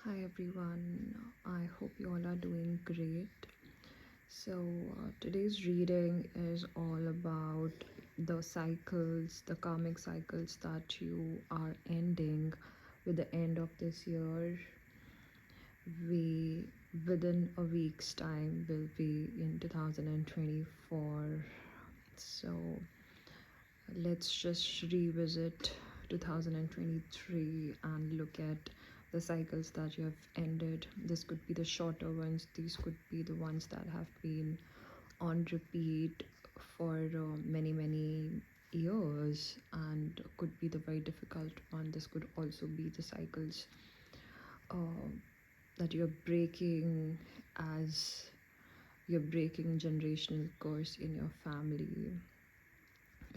Hi everyone, I hope you all are doing great. Today's reading is all about the cycles, the karmic cycles that you are ending with the end of this year. We, within a week's time, will be in 2024. So, let's just revisit 2023 and look at the cycles that you have ended. This could be the shorter ones, these could be the ones that have been on repeat for many years, and could be the very difficult one. This could also be the cycles uh, that you're breaking, as you're breaking generational curse in your family.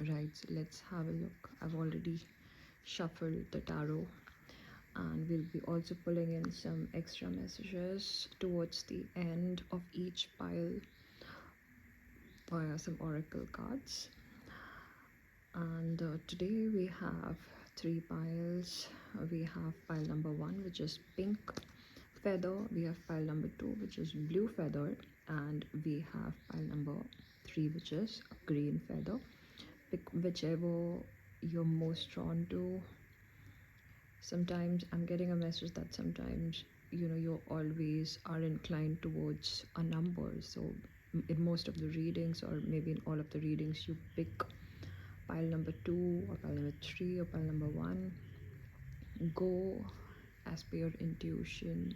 Right, so let's have a look. I've already shuffled the tarot, and we'll be also pulling in some extra messages towards the end of each pile via some oracle cards. And today we have three piles. We have pile number 1, which is pink feather. We have pile number 2, which is blue feather, and we have pile number 3, which is green feather. Pick whichever you're most drawn to. Sometimes I'm getting a message that sometimes you always are inclined towards a number. So in most of the readings, or maybe in all of the readings, you pick pile number 2 or pile number 3 or pile number 1. Go as per your intuition.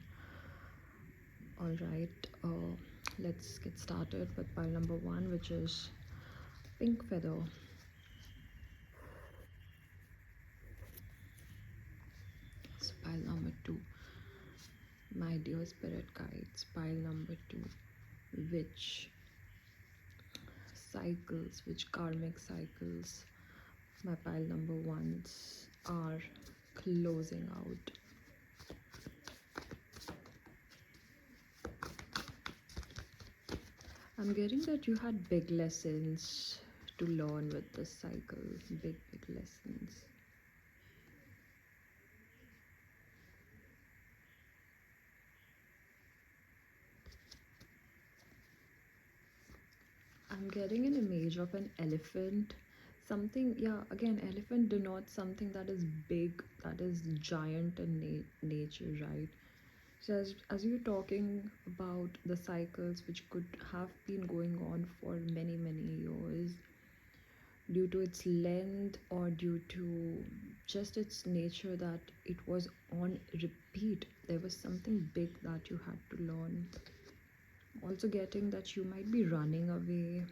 All right, let's get started with pile number 1, which is pink feather. So pile number 2, my dear spirit guides. Pile number 2, which cycles, which karmic cycles my pile number 1s are closing out. I'm getting that you had big lessons to learn with this cycle. Big lessons. I'm getting an image of an elephant. Something, yeah, again, elephant denotes something that is big, that is giant in nature, right? So as you're talking about the cycles which could have been going on for many years, due to its length or due to just its nature, that it was on repeat, there was something big that you had to learn. Also getting that you might be running away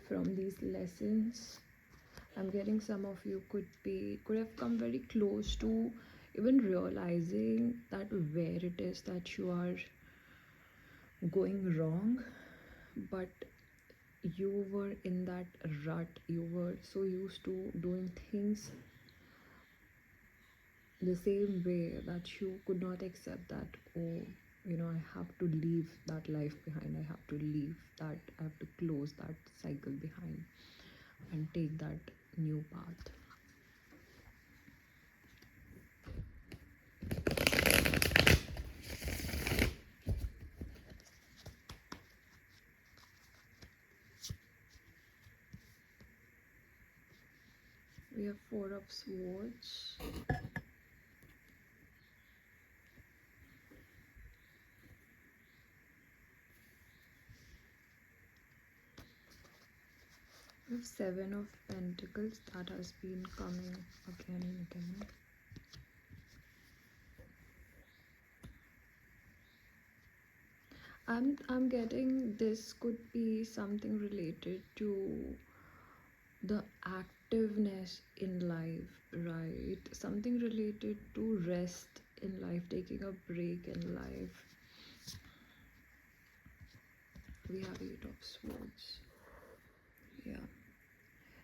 from these lessons. I'm getting some of you could have come very close to even realizing that where it is that you are going wrong, but you were in that rut. You were so used to doing things the same way that you could not accept that, oh, I have to leave that life behind. I have to leave that. I have to close that cycle behind and take that new path. We have 4 of swords. We have 7 of pentacles. That has been coming again and again. I'm getting this could be something related to the activeness in life, right? Something related to rest in life, taking a break in life. We have 8 of swords. Yeah,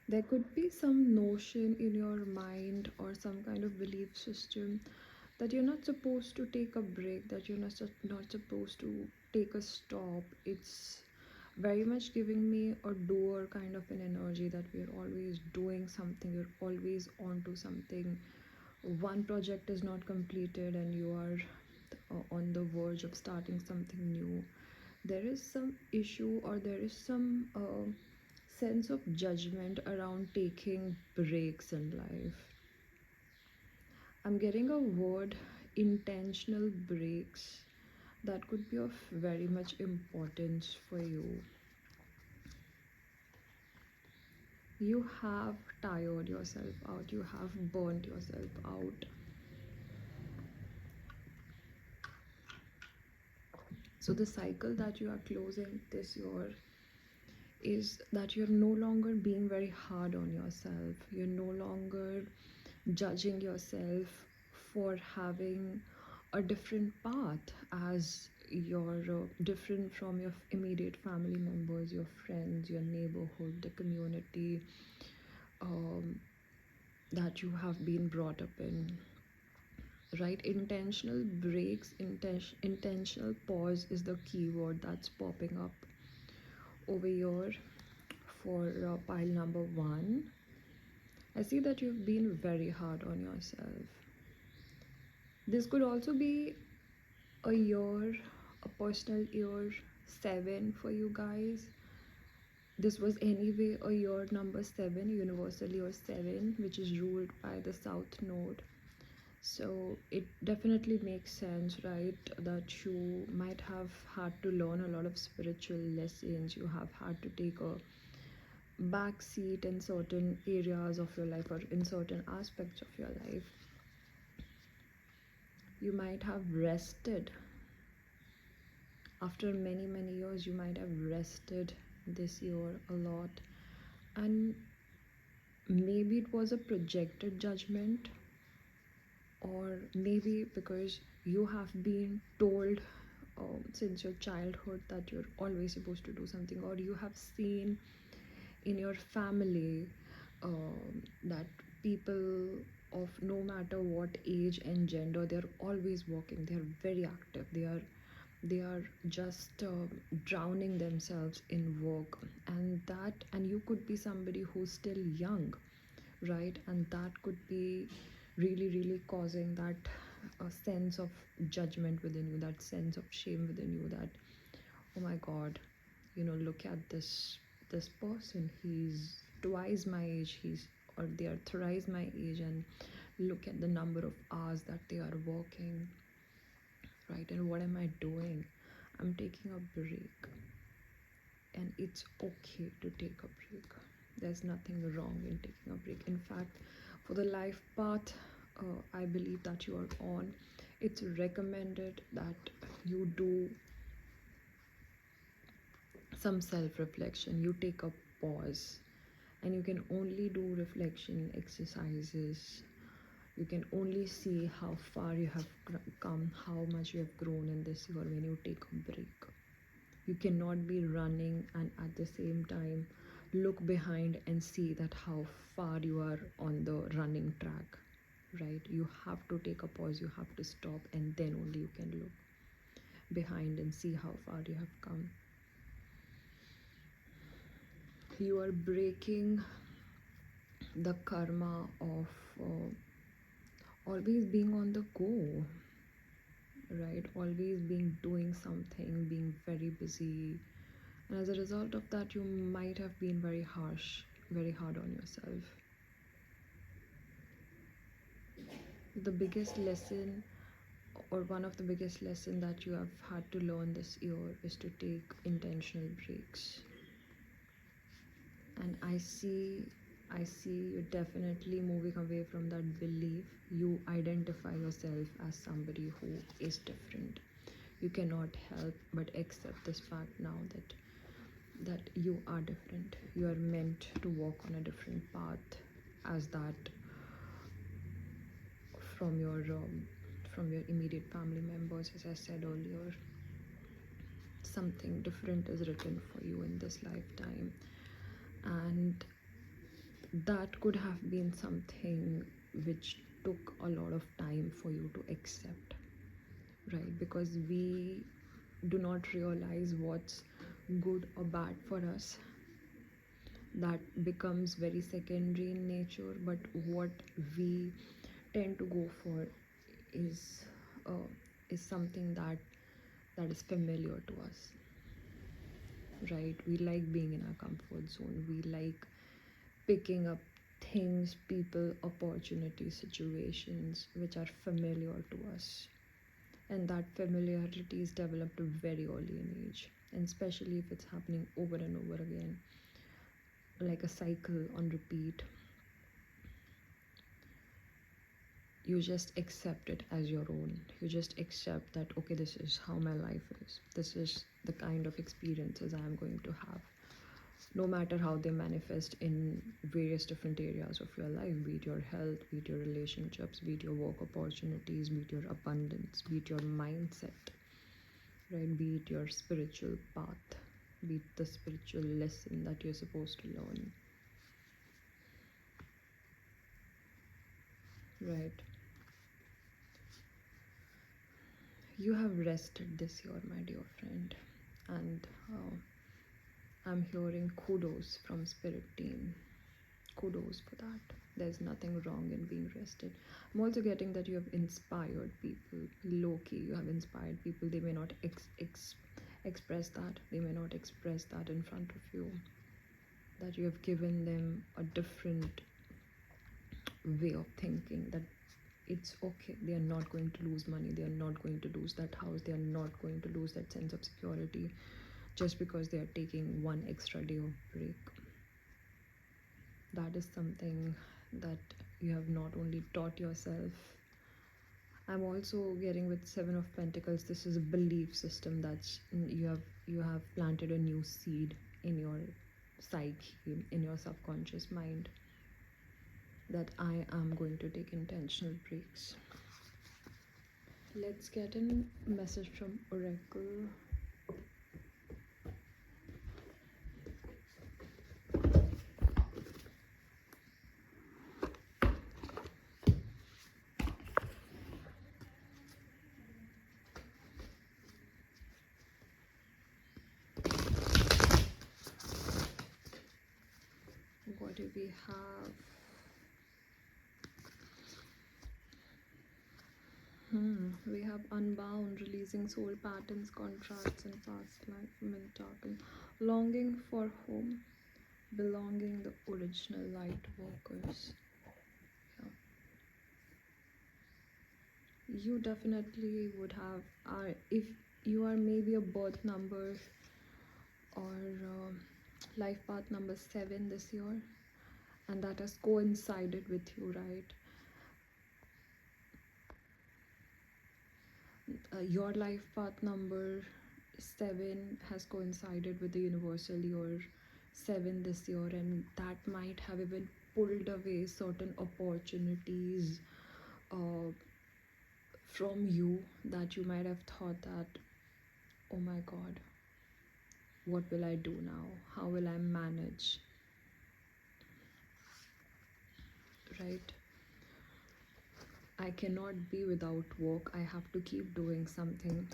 there could be some notion in your mind or some kind of belief system that you're not supposed to take a break, that you're not supposed to take a stop. It's very much giving me a doer kind of an energy, that we're always doing something, you're always onto something, one project is not completed and you are on the verge of starting something new, there is some issue or there is some sense of judgment around taking breaks in life. I'm getting a word, intentional breaks, that could be of very much importance for you. You have tired yourself out, you have burnt yourself out. So, the cycle that you are closing this year is that you're no longer being very hard on yourself, you're no longer judging yourself for having a different path, as you're different from your immediate family members, your friends, your neighborhood, the community um, that you have been brought up in. Right? Intentional breaks, intentional pause is the keyword that's popping up over here for pile number one. I see that you've been very hard on yourself. This could also be a year, a personal year 7 for you guys. This was anyway a year number 7, universal year 7, which is ruled by the South Node. So it definitely makes sense, right? That you might have had to learn a lot of spiritual lessons. You have had to take a back seat in certain areas of your life or in certain aspects of your life. You might have rested. After many, many years, you might have rested this year a lot. And maybe it was a projected judgment, or maybe because you have been told since your childhood that you're always supposed to do something, or you have seen in your family that people of no matter what age and gender, they're always working, they're very active, they are just drowning themselves in work, and you could be somebody who's still young, right? And that could be really, really causing that sense of judgment within you, that sense of shame within you, that oh my god, look at this person, he's twice my age, he's or they are thrice my age, and look at the number of hours that they are working, right? And what am I doing? I'm taking a break, and it's okay to take a break. There's nothing wrong in taking a break. In fact, for the life path I believe that you are on, it's recommended that you do some self reflection, you take a pause, and you can only do reflection exercises. You can only see how far you have come, how much you have grown in this year when you take a break. You cannot be running and at the same time look behind and see that how far you are on the running track, right? You have to take a pause, you have to stop, and then only you can look behind and see how far you have come. You are breaking the karma of always being on the go, right? Always being doing something, being very busy. And as a result of that, you might have been very harsh, very hard on yourself. The biggest lesson, or one of the biggest lessons that you have had to learn this year, is to take intentional breaks. And I see you definitely moving away from that belief. You identify yourself as somebody who is different. You cannot help but accept this fact now that you are different. You are meant to walk on a different path, as that from your immediate family members. As I said earlier, something different is written for you in this lifetime, and that could have been something which took a lot of time for you to accept, right? Because we do not realize what's good or bad for us. That becomes very secondary in nature, but what we tend to go for is uh, is something that is familiar to us, right? We like being in our comfort zone. We like picking up things, people, opportunities, situations which are familiar to us. And that familiarity is developed very early in age. And especially if it's happening over and over again, like a cycle on repeat, you just accept it as your own. You just accept that, okay, this is how my life is. This is the kind of experiences I am going to have. No matter how they manifest in various different areas of your life, be it your health, be it your relationships, be it your work opportunities, be it your abundance, be it your mindset, right? Be it your spiritual path, be it the spiritual lesson that you're supposed to learn, right? You have rested this year, my dear friend, and I'm hearing kudos from spirit team. Kudos for that. There's nothing wrong in being rested. I'm also getting that you have inspired people. Low key, you have inspired people. They may not express that. They may not express that in front of you. That you have given them a different way of thinking. That it's okay. They are not going to lose money. They are not going to lose that house. They are not going to lose that sense of security just because they are taking one extra day of break. That is something that you have not only taught yourself. I'm also getting with Seven of Pentacles, this is a belief system that you have planted a new seed in your psyche, in your subconscious mind, that I am going to take intentional breaks. Let's get a message from Oracle. What do we have? We have unbound, releasing soul patterns, contracts, and past life mental, longing for home, belonging, the original light workers. Yeah. You definitely would have, if you are maybe a birth number or life path number 7 this year, and that has coincided with you, right? Your life path number 7 has coincided with the universal year 7 this year, and that might have even pulled away certain opportunities from you, that you might have thought that, oh my god, what will I do now? How will I manage? Right? I cannot be without work. I have to keep doing something.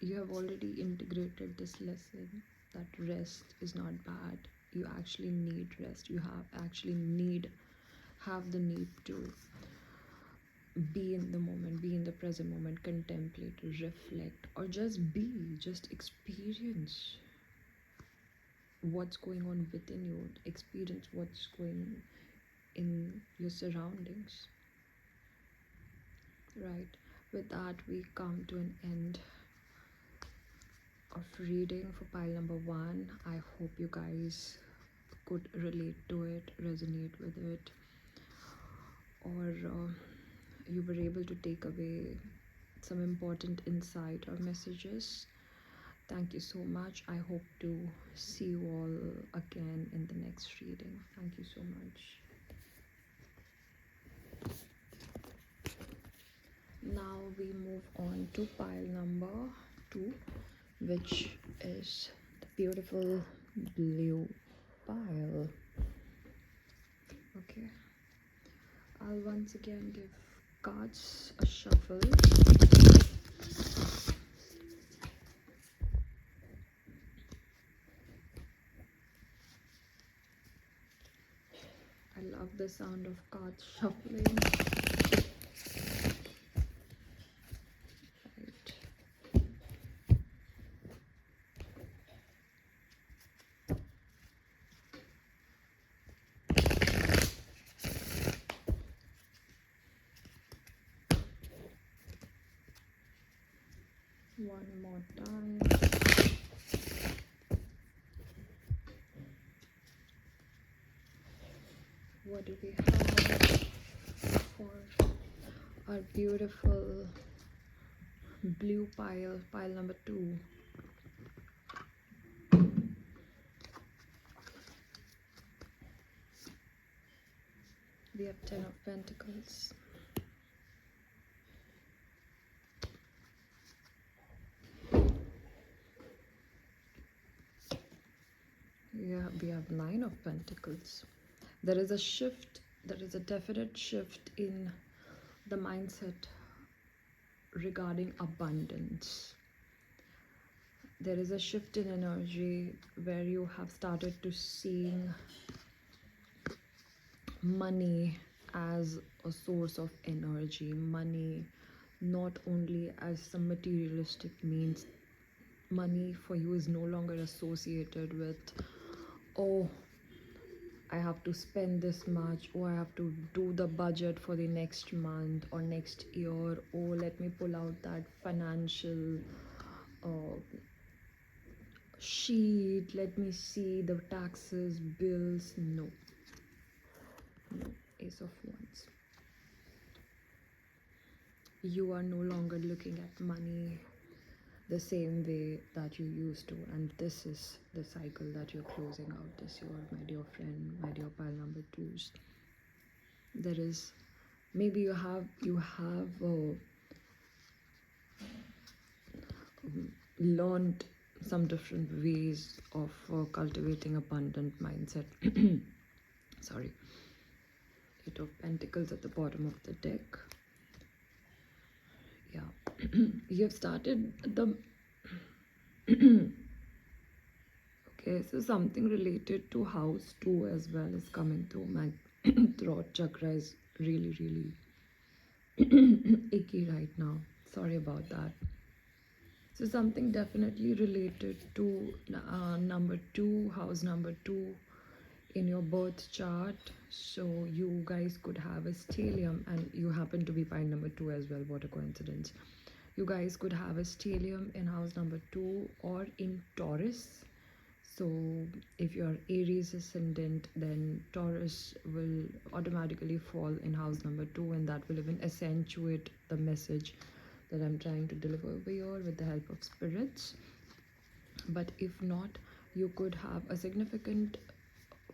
You have already integrated this lesson that rest is not bad. You actually need rest. You have the need to be in the moment, be in the present moment, contemplate, reflect, or just experience what's going on within you, experience what's going in your surroundings. Right? With that, we come to an end of reading for pile number 1. I hope you guys could relate to it, resonate with it, or you were able to take away some important insight or messages. Thank you so much. I hope to see you all again in the next reading. Thank you so much. Now we move on to pile number 2, which is the beautiful blue pile. Okay, I'll once again give cards a shuffle. love the sound of cards shuffling. Right. One more time. What do we have for our beautiful blue pile number 2? We have 10 of Pentacles. Yeah, we have 9 of Pentacles. There is a shift, there is a definite shift in the mindset regarding abundance. There is a shift in energy where you have started to seeing money as a source of energy, money not only as some materialistic means. Money for you is no longer associated with, oh, I have to spend this much, or I have to do the budget for the next month or next year, or let me pull out that financial sheet, let me see the taxes, bills. No, no. Ace of Wands. You are no longer looking at money the same way that you used to, and this is the cycle that you're closing out this year, my dear friend, my dear pile number 2s. There is, maybe you have learned some different ways of cultivating abundant mindset. Sorry. 8 of Pentacles at the bottom of the deck. Yeah. You have started the okay, so something related to house 2 as well is coming through. My throat chakra is really icky right now. Sorry about that. So something definitely related to number 2, house number 2 in your birth chart. So you guys could have a stellium, and you happen to be pile number 2 as well. What a coincidence. You guys could have a stellium in house number 2 or in Taurus. So if you're Aries ascendant, then Taurus will automatically fall in house number 2, and that will even accentuate the message that I'm trying to deliver over here with the help of spirits. But if not, you could have a significant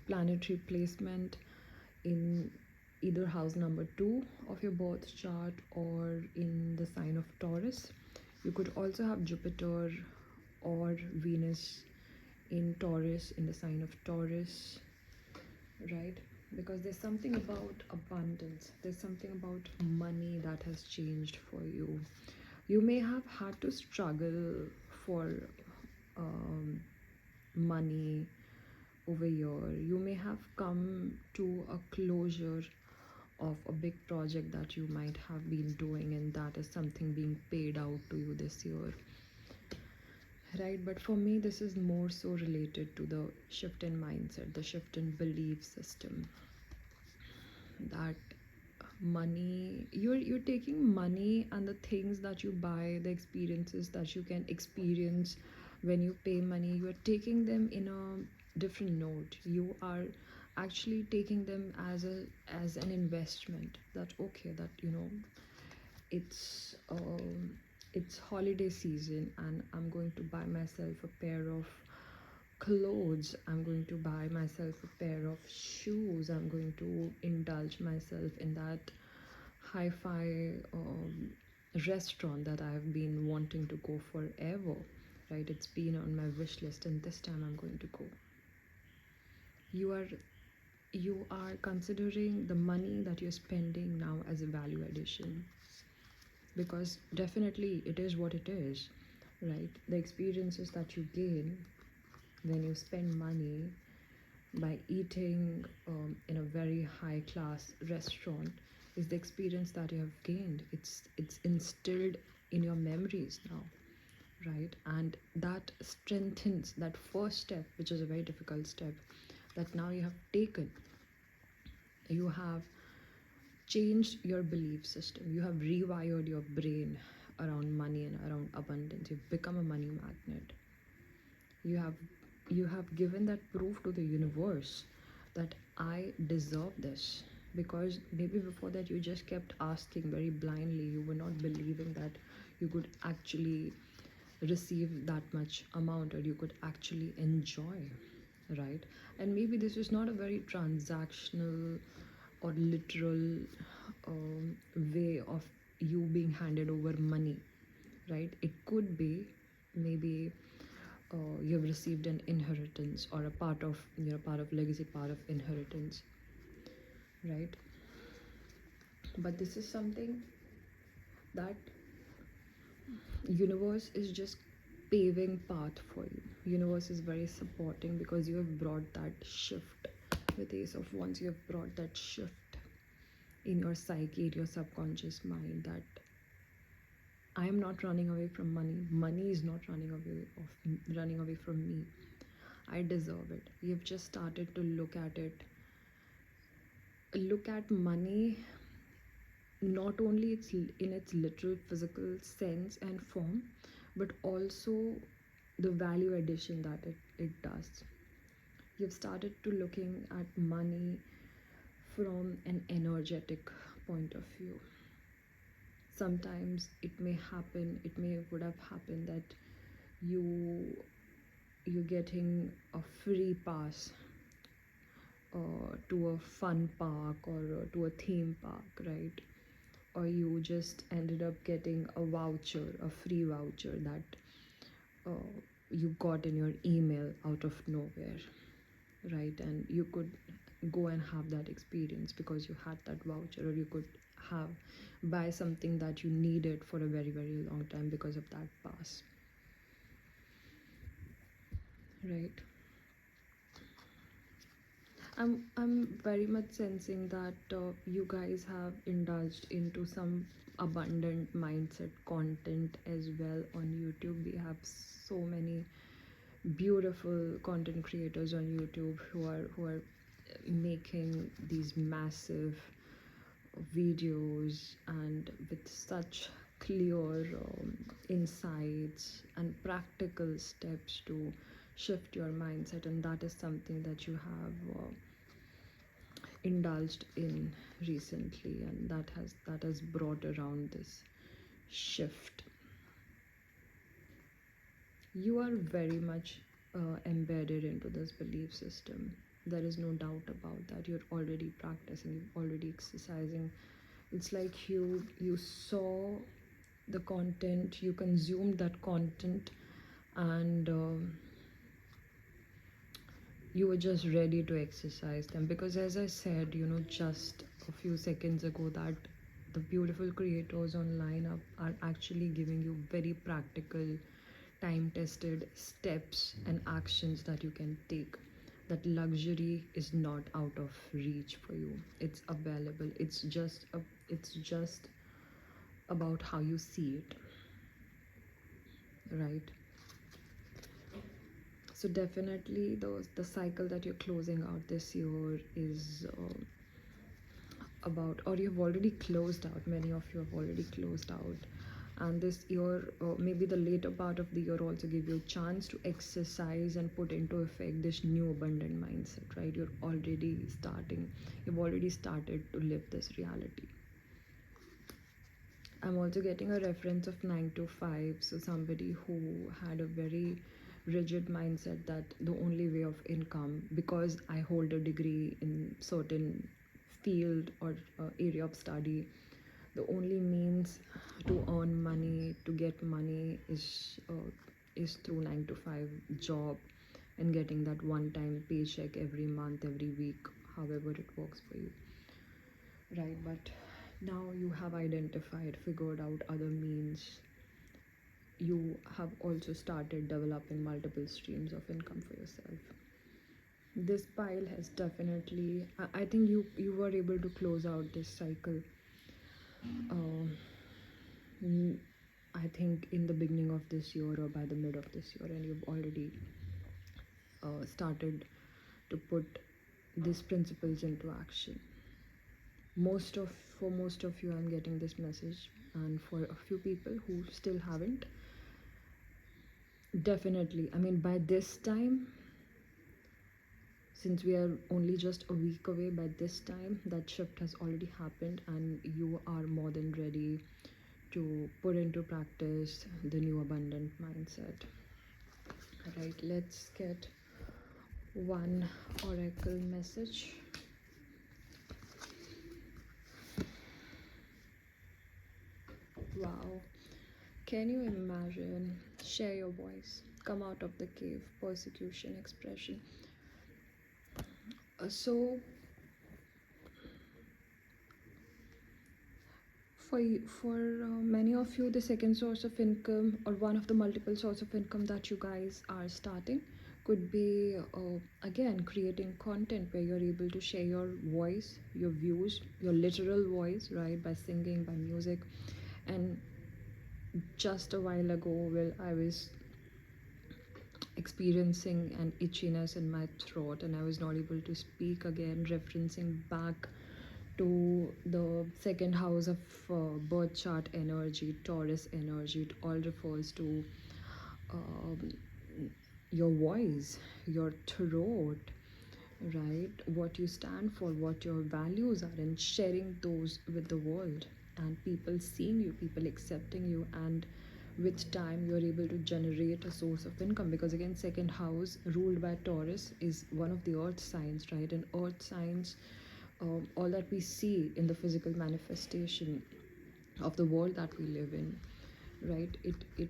planetary placement in either house number 2 of your birth chart or in the sign of Taurus. You could also have Jupiter or Venus in Taurus, in the sign of Taurus, right? Because there's something about abundance, there's something about money that has changed for you. You may have had to struggle for money over here. You may have come to a closure of a big project that you might have been doing, and that is something being paid out to you this year, right? But for me, this is more so related to the shift in mindset, the shift in belief system, that money, you're taking money and the things that you buy, the experiences that you can experience when you pay money, you are taking them in a different note. You are actually taking them as an investment, that okay, that it's it's holiday season and I'm going to buy myself a pair of clothes, I'm going to buy myself a pair of shoes, I'm going to indulge myself in that hi-fi restaurant that I've been wanting to go forever, right? It's been on my wish list, and this time I'm going to go. You are considering the money that you're spending now as a value addition, because definitely it is what it is, right? The experiences that you gain when you spend money by eating in a very high class restaurant is the experience that you have gained. It's instilled in your memories now, right? And that strengthens that first step, which is a very difficult step, that now you have taken. You have changed your belief system. You have rewired your brain around money and around abundance. You've become a money magnet. You have given that proof to the universe that I deserve this. Because maybe before that you just kept asking very blindly. You were not believing that you could actually receive that much amount, or you could actually enjoy, right? And maybe this is not a very transactional or literal way of you being handed over money, right? It could be maybe you've received an inheritance, or a part of, part of legacy, part of inheritance, right? But this is something that universe is just paving path for you. Universe is very supporting because you have brought that shift. With Ace of Wands, you have brought that shift in your psyche, in your subconscious mind, that I am not running away from money. Money is not running away from me. I deserve it. You've just started to look at it. Look at money not only in its literal physical sense and form, but also the value addition that it does. You've started to looking at money from an energetic point of view. Sometimes it may would have happened that you you're getting a free pass to a fun park, or to a theme park, right? Or you just ended up getting a voucher, a free voucher that you got in your email out of nowhere, right? And you could go and have that experience because you had that voucher, or you could have buy something that you needed for a very, very long time because of that pass, right? I'm very much sensing that you guys have indulged into some abundant mindset content as well on YouTube. We have so many beautiful content creators on YouTube who are making these massive videos, and with such clear insights and practical steps to shift your mindset. And that is something that you have indulged in recently, and that has brought around this shift. You are very much embedded into this belief system. There is no doubt about that. You're already practicing, you're already exercising. It's like you saw the content, you consumed that content, and you were just ready to exercise them. Because as I said, just a few seconds ago, that the beautiful creators online are actually giving you very practical, time tested steps and actions that you can take. That luxury is not out of reach for you. It's available. It's just about how you see it, right? So definitely the cycle that you're closing out this year is about, or you've already closed out. Many of you have already closed out, and this year, maybe the later part of the year, also give you a chance to exercise and put into effect this new abundant mindset, right? You've already started to live this reality. I'm also getting a reference of 9 to 5. So somebody who had a very rigid mindset that the only way of income, because I hold a degree in certain field or area of study, the only means to earn money, to get money, is through 9 to 5 job, and getting that one time paycheck every month, every week, however it works for you, right? But now you have identified, figured out other means. You have also started developing multiple streams of income for yourself. this pile has definitely, I think you were able to close out this cycle. um, mm, I think in the beginning of this year or by the mid of this year, and you've already started to put these principles into action. For most of you, I'm getting this message, and for a few people who still haven't, definitely, I mean, by this time, since we are only just a week away, by this time that shift has already happened, and you are more than ready to put into practice the new abundant mindset. All right, let's get one oracle message. Wow, can you imagine? Share your voice, come out of the cave, persecution, expression. So for many of you, the second source of income or one of the multiple source of income that you guys are starting could be again creating content where you're able to share your voice, your views, your literal voice, right, by singing, by music. And just a while ago, well, I was experiencing an itchiness in my throat and I was not able to speak again, referencing back to the second house of birth chart energy, Taurus energy. It all refers to um, your voice, your throat, right? What you stand for, what your values are, and sharing those with the world, and people seeing you, people accepting you, and with time you're able to generate a source of income. Because again, second house ruled by Taurus is one of the earth signs, right? And earth signs, all that we see in the physical manifestation of the world that we live in, right, it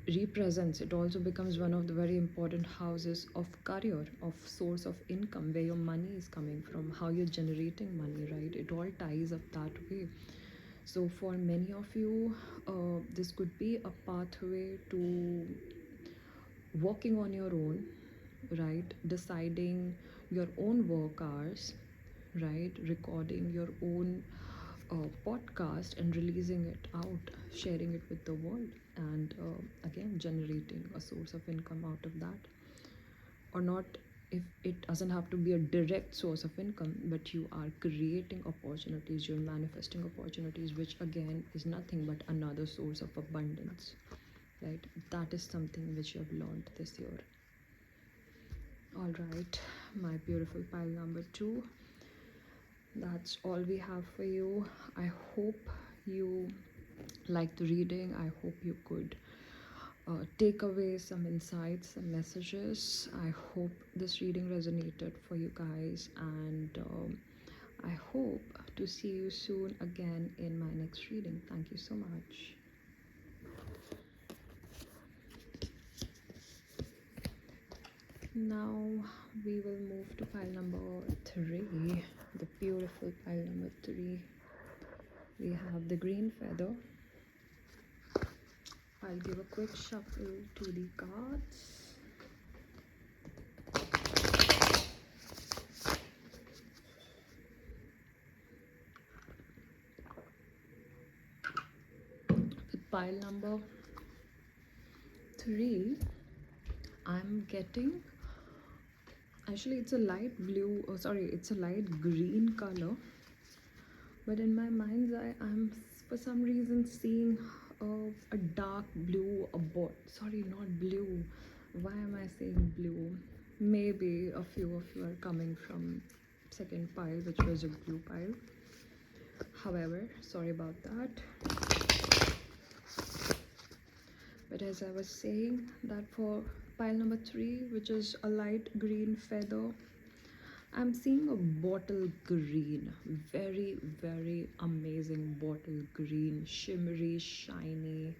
represents, it also becomes one of the very important houses of career, of source of income, where your money is coming from, how you're generating money, right? It all ties up that way. So for many of you, this could be a pathway to working on your own, right, deciding your own work hours, right, recording your own podcast and releasing it out, sharing it with the world, and again generating a source of income out of that. Or not, if it doesn't have to be a direct source of income, but you are creating opportunities, you're manifesting opportunities, which again is nothing but another source of abundance, right? That is something which you have learned this year. All right, my beautiful pile number 2, that's all we have for you. I hope you liked the reading. I hope you could take away some insights, some messages. I hope this reading resonated for you guys, and I hope to see you soon again in my next reading. Thank you so much. Now we will move to pile number 3, the beautiful pile number 3. We have the green feather. I'll give a quick shuffle to the cards. With pile number 3, I'm getting, actually it's a light blue, oh sorry, it's a light green color, but in my mind's eye I'm for some reason seeing a dark blue, sorry, not blue, why am I saying blue? Maybe a few of you are coming from second pile, which was a blue pile. However, sorry about that. But as I was saying, that for pile number 3, which is a light green feather, I'm seeing a bottle green, very, very amazing bottle green, shimmery, shiny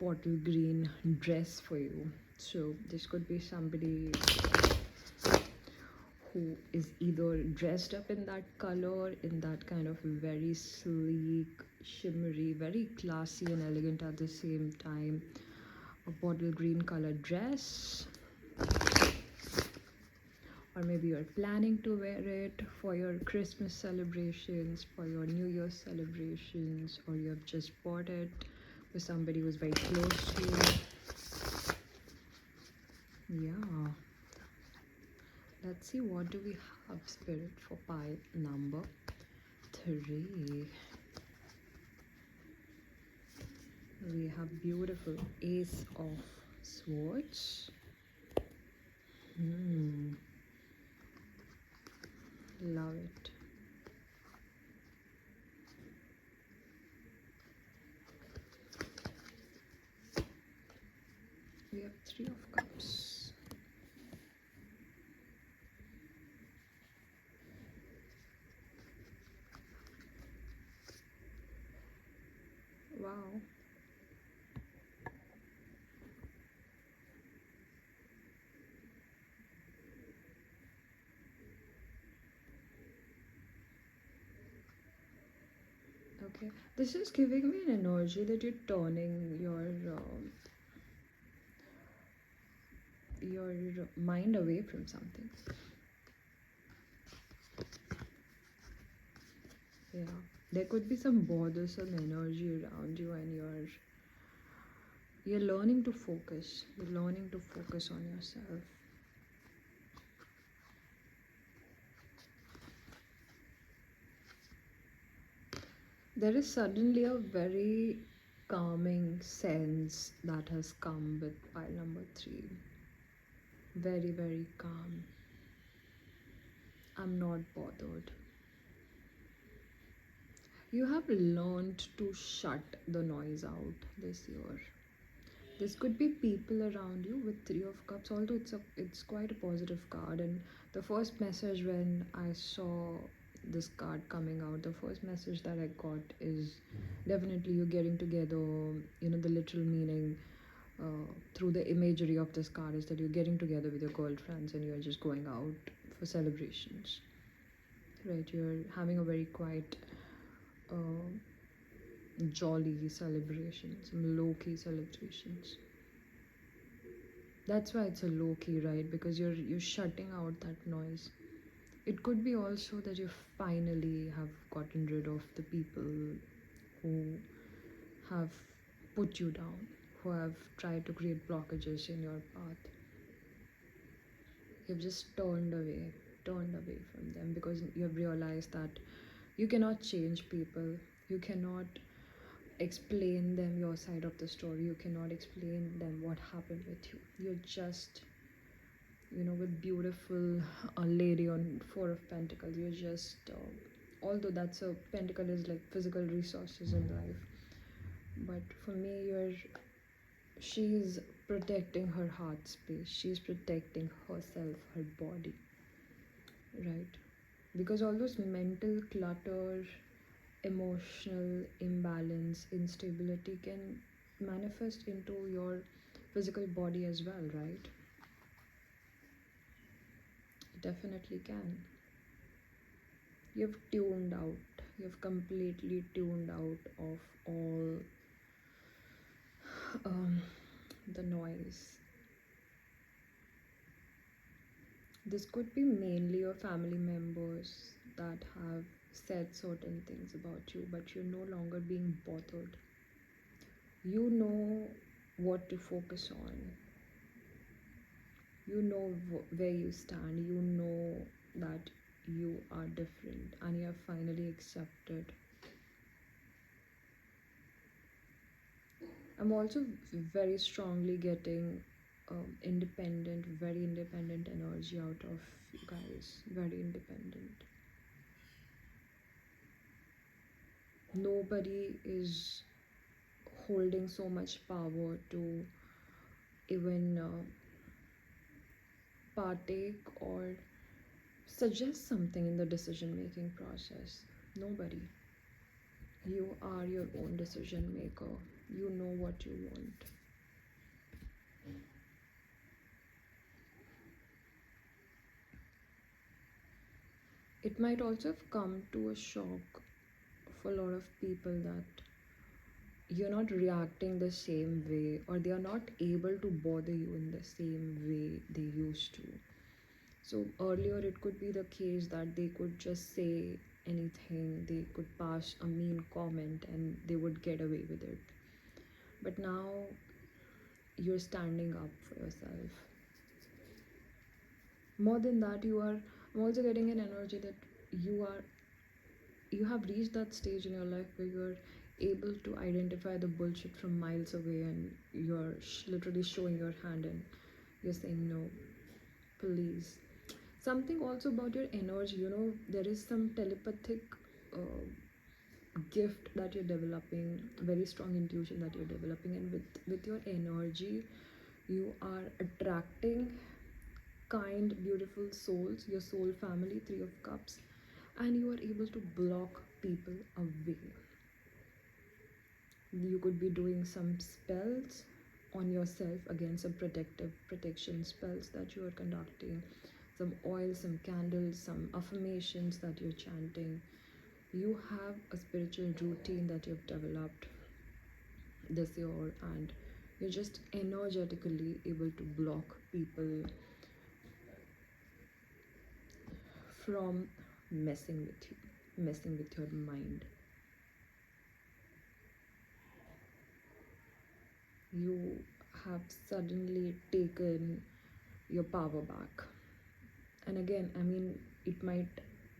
bottle green dress for you. So this could be somebody who is either dressed up in that color, in that kind of very sleek, shimmery, very classy and elegant at the same time, a bottle green color dress. or maybe you're planning to wear it for your Christmas celebrations, for your New Year's celebrations, or you have just bought it for somebody who's very close to you. Yeah. Let's see, what do we have, Spirit, for pile number 3? We have beautiful Ace of Swords. Love it. We have Three of Cups. Wow. Okay. This is giving me an energy that you're turning your mind away from something. Yeah. There could be some bothersome energy around you, and you're learning to focus. You're learning to focus on yourself. There is suddenly a very calming sense that has come with pile number 3. Very, very calm. I'm not bothered. You have learned to shut the noise out this year. This could be people around you with Three of Cups, although it's quite a positive card. And the first message when I saw this card coming out, the first message that I got is definitely you getting together. You know, the literal meaning through the imagery of this card is that you're getting together with your girlfriends and you're just going out for celebrations. Right, you're having a very quiet, jolly celebrations, some low key celebrations. That's why it's a low key, right? Because you're shutting out that noise. It could be also that you finally have gotten rid of the people who have put you down, who have tried to create blockages in your path. You've just turned away from them because you have realized that you cannot change people. You cannot explain them your side of the story. You cannot explain them what happened with you. You're just, with beautiful lady on Four of Pentacles. You're just, although that's a pentacle is like physical resources in life, but for me, she's protecting her heart space. She's protecting herself, her body, right? Because all those mental clutter, emotional imbalance, instability can manifest into your physical body as well, right? It definitely can. You've tuned out, you've completely tuned out of all um, the noise. This could be mainly your family members that have said certain things about you, but you're no longer being bothered. You know what to focus on. You know where you stand. You know that you are different and you have finally accepted. I'm also very strongly getting very independent energy out of you guys. Very independent. Nobody is holding so much power to even partake or suggest something in the decision making process. Nobody. You are your own decision maker. You know what you want. It might also have come to a shock for a lot of people that you're not reacting the same way, or they are not able to bother you in the same way they used to. So earlier it could be the case that they could just say anything, they could pass a mean comment and they would get away with it. But now you're standing up for yourself. More than that, I'm also getting an energy that you have reached that stage in your life where you're able to identify the bullshit from miles away, and you're literally showing your hand and you're saying no, please. Something also about your energy, there is some telepathic uh, gift that you're developing, very strong intuition that you're developing, and with your energy you are attracting kind, beautiful souls, your soul family, three of cups, and you are able to block people away. You could be doing some spells on yourself, again some protection spells that you are conducting, some oil, some candles, some affirmations that you're chanting. You have a spiritual routine that you've developed this year, and you're just energetically able to block people from messing with you, messing with your mind. You have suddenly taken your power back. And again, I mean, it might,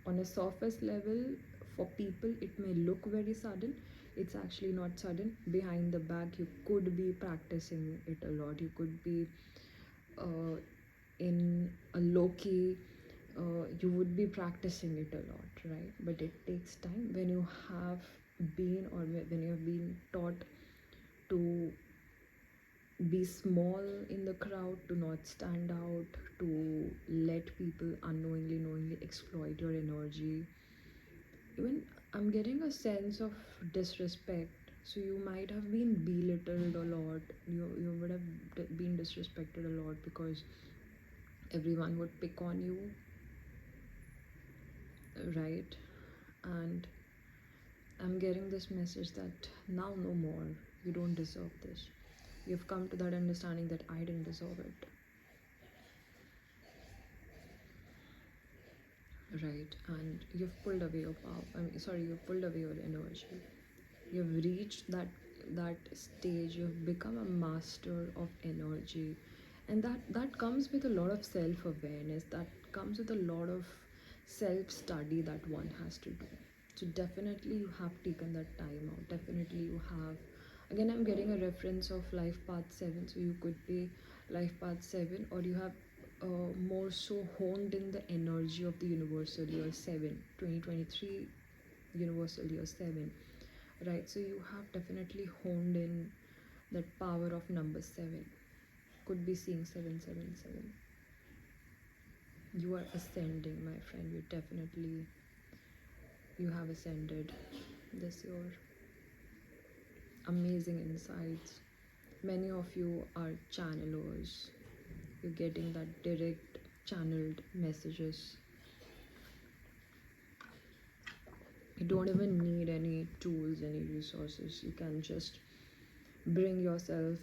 on a surface level, for people, it may look very sudden. It's actually not sudden. Behind the back, you could be practicing it a lot. You could be uh, in a low key, you would be practicing it a lot, right? But it takes time when you have been, or when you have been taught to be small in the crowd, to not stand out, to let people unknowingly, knowingly exploit your energy. Even I'm getting a sense of disrespect. So you might have been belittled a lot. You would have been disrespected a lot because everyone would pick on you, right? And I'm getting this message that now no more. You don't deserve this. You've come to that understanding that I didn't deserve it. Right, and you've pulled away your power. You've pulled away your energy. You've reached that stage. You've become a master of energy, and that comes with a lot of self-awareness. That comes with a lot of self-study that one has to do. So definitely you have taken that time out. Definitely you have. Again, I'm getting a reference of life path 7. So you could be life path 7, or you have more so honed in the energy of the universal year 7, 2023 universal year 7, right? So you have definitely honed in that power of number 7. Could be seeing 777. You are ascending, my friend. You have ascended this year. Amazing insights. Many of you are channelers. You're getting that direct channeled messages. You don't even need any tools, any resources. You can just bring yourself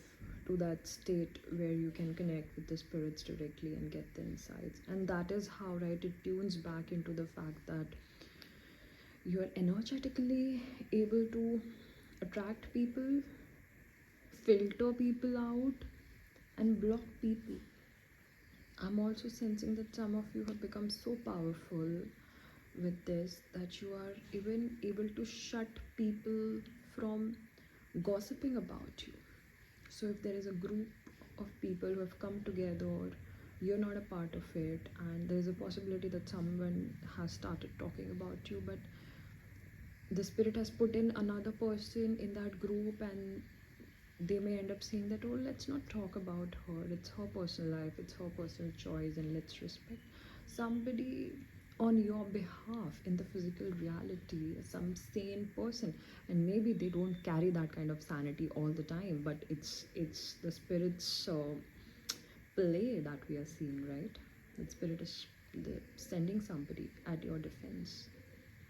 to that state where you can connect with the spirits directly and get the insights. And that is how, right, it tunes back into the fact that you're energetically able to attract people, filter people out, and block people. I'm also sensing that some of you have become so powerful with this that you are even able to shut people from gossiping about you. So if there is a group of people who have come together, you're not a part of it, and there is a possibility that someone has started talking about you, but the spirit has put in another person in that group, and they may end up saying that, oh, let's not talk about her, it's her personal life, it's her personal choice, and let's respect somebody on your behalf in the physical reality, some sane person. And maybe they don't carry that kind of sanity all the time, but it's the spirit's play that we are seeing, right? The spirit is sending somebody at your defense,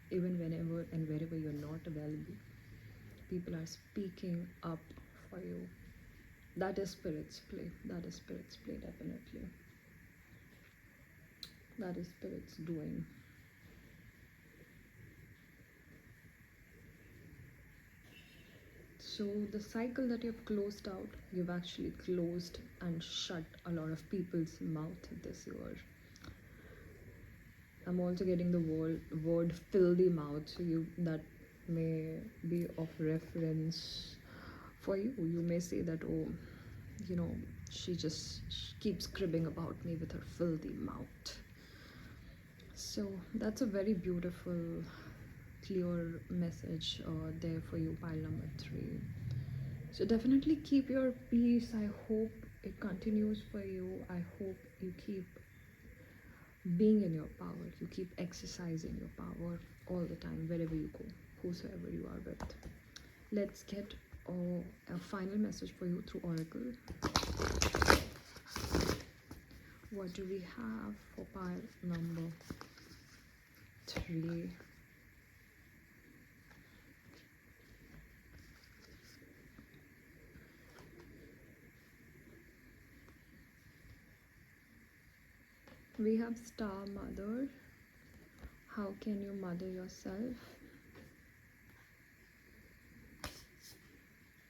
even whenever and wherever you're not available. People are speaking up for you. That is spirit's play. That is spirit's play, definitely. that is Spirit's doing. So, the cycle that you've closed out, you've actually closed and shut a lot of people's mouth this year. I'm also getting the word filthy mouth, so you that may be of reference for you. You may say that, oh, you know, she keeps cribbing about me with her filthy mouth. So that's a very beautiful, clear message there for you, pile number 3. So definitely keep your peace. I hope it continues for you. I hope you keep being in your power. You keep exercising your power all the time, wherever you go, whosoever you are with. Let's get a final message for you through Oracle. What do we have for pile number 3? We have Star Mother. How can you mother yourself?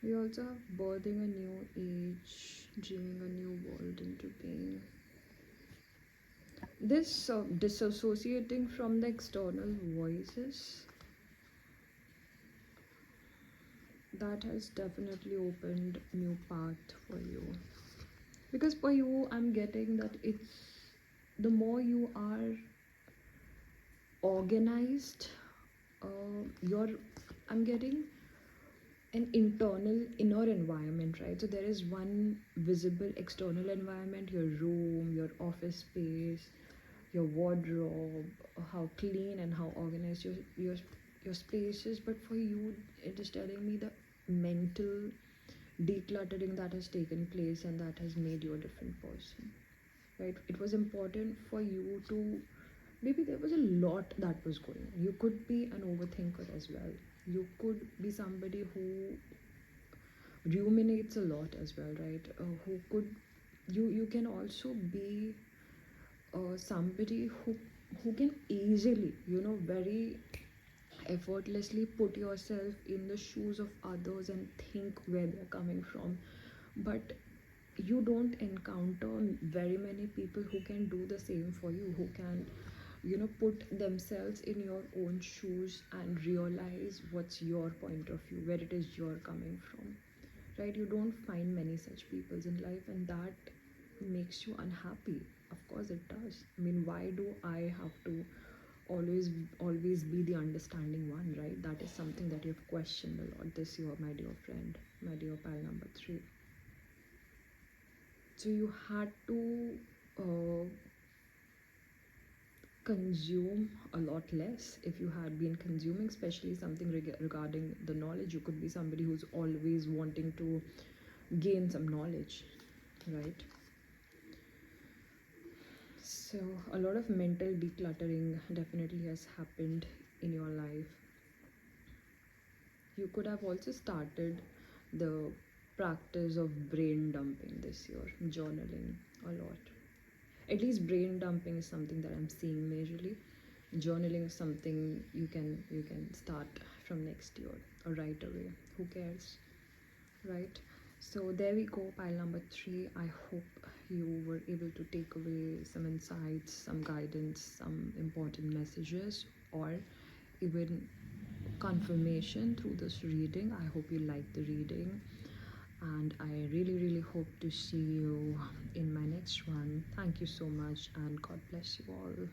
We also have birthing a new age, dreaming a new world into being. This disassociating from the external voices, that has definitely opened new path for you. Because for you, I'm getting that it's the more you are organized, you're I'm getting an internal inner environment, right? So there is one visible external environment, your room, your office space, your wardrobe, how clean and how organized your space is. But for you, it is telling me the mental decluttering that has taken place and that has made you a different person, right? It was important for you to, maybe there was a lot that was going on. You could be an overthinker as well. You could be somebody who ruminates a lot as well, right? Who could you can also be somebody who can easily, very effortlessly put yourself in the shoes of others and think where they're coming from. But you don't encounter very many people who can do the same for you, who can, put themselves in your own shoes and realize what's your point of view, where it is you're coming from, right? You don't find many such people in life, and that makes you unhappy. Of course it does. I mean, why do I have to always be the understanding one, right? That is something that you've questioned a lot this year, my dear friend, my dear pile number 3. So you had to uh, consume a lot less. If you had been consuming, especially something regarding the knowledge, you could be somebody who's always wanting to gain some knowledge, right? So a lot of mental decluttering definitely has happened in your life. You could have also started the practice of brain dumping this year, journaling a lot. At least brain dumping is something that I'm seeing majorly. Journaling is something you can start from next year or right away. Who cares, right? So there we go, pile number 3. I hope you were able to take away some insights, some guidance, some important messages, or even confirmation through this reading. I hope you liked the reading, and I really hope to see you in my next one. Thank you so much, and God bless you all.